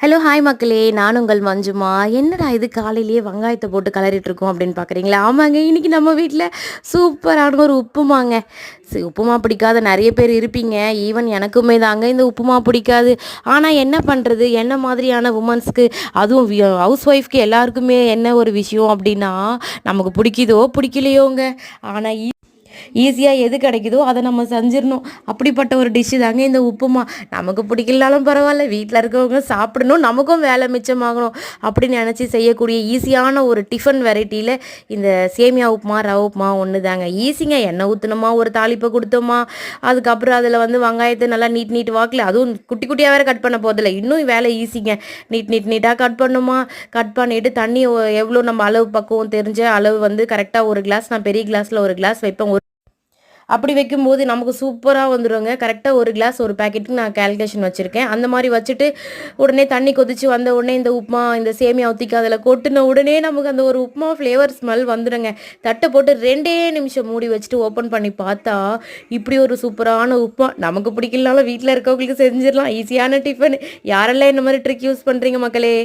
Hello hi மக்களே, நான் உங்கள் மஞ்சுமா. என்னடா இது காலையிலேயே வெங்காயத்தை போட்டு கலரிட்டு இருக்கோம் அப்படின்னு பார்க்குறீங்களா? ஆமாங்க, இன்னைக்கு நம்ம வீட்டில் சூப்பரான ஒரு உப்புமாங்க. உப்புமா பிடிக்காத நிறைய பேர் இருப்பீங்க. ஈவன் எனக்குமே தாங்க இந்த உப்புமா பிடிக்காது. ஆனால் என்ன பண்ணுறது, என்ன மாதிரியான உமன்ஸ்க்கு, அதுவும் ஹவுஸ் ஒய்ஃப்க்கு எல்லாருக்குமே என்ன ஒரு விஷயம் அப்படின்னா, நமக்கு பிடிக்குதோ பிடிக்கலையோங்க, ஆனால் ஈஸியாக எது கிடைக்குதோ அதை நம்ம செஞ்சிடணும். அப்படிப்பட்ட ஒரு டிஷ்ஷு தாங்க இந்த உப்புமா. நமக்கு பிடிக்கலனாலும் பரவாயில்ல, வீட்டில் இருக்கவங்க சாப்பிடணும், நமக்கும் வேலை மிச்சமாகணும் அப்படின்னு நினச்சி செய்யக்கூடிய ஈஸியான ஒரு டிஃபன் வெரைட்டியில் இந்த சேமியா உப்புமா, ரவை உப்புமா ஒன்று தாங்க. ஈஸிங்க. எண்ணெய் ஊற்றுனோமா, ஒரு தாளிப்பை கொடுத்தோமா, அதுக்கப்புறம் அதில் வந்து வெங்காயத்தை நல்லா நீட் வாக்கில், அதுவும் குட்டி குட்டியாக வேறு கட் பண்ண போதில்லை, இன்னும் வேலை ஈஸிங்க. நீட்டாக கட் பண்ணுமா, கட் பண்ணிவிட்டு தண்ணி எவ்வளோ நம்ம அளவு பக்குவம் தெரிஞ்ச அளவு வந்து கரெக்டாக ஒரு கிளாஸ், நான் பெரிய கிளாஸில் ஒரு கிளாஸ் வைப்பேன். அப்படி வைக்கும்போது நமக்கு சூப்பராக வந்துடுங்க. கரெக்டாக ஒரு கிளாஸ் ஒரு பேக்கெட்டுக்கு நான் கால்குலேஷன் வச்சுருக்கேன். அந்த மாதிரி வச்சுட்டு உடனே தண்ணி கொதித்து வந்த உடனே இந்த உப்புமா, இந்த சேமியா ஊற்றிக்க அதில் கொட்டின உடனே நமக்கு அந்த ஒரு உப்புமா ஃப்ளேவர் ஸ்மெல் வந்துடுங்க. தட்டை போட்டு 2 நிமிஷம் மூடி வச்சுட்டு ஓப்பன் பண்ணி பார்த்தா இப்படி ஒரு சூப்பரான உப்புமா. நமக்கு பிடிக்கலனாலும் வீட்டில் இருக்கவங்களுக்கு செஞ்சிடலாம். ஈஸியான டிஃபன். யாரெல்லாம் இந்த மாதிரி ட்ரிக் யூஸ் பண்ணுறீங்க மக்களே?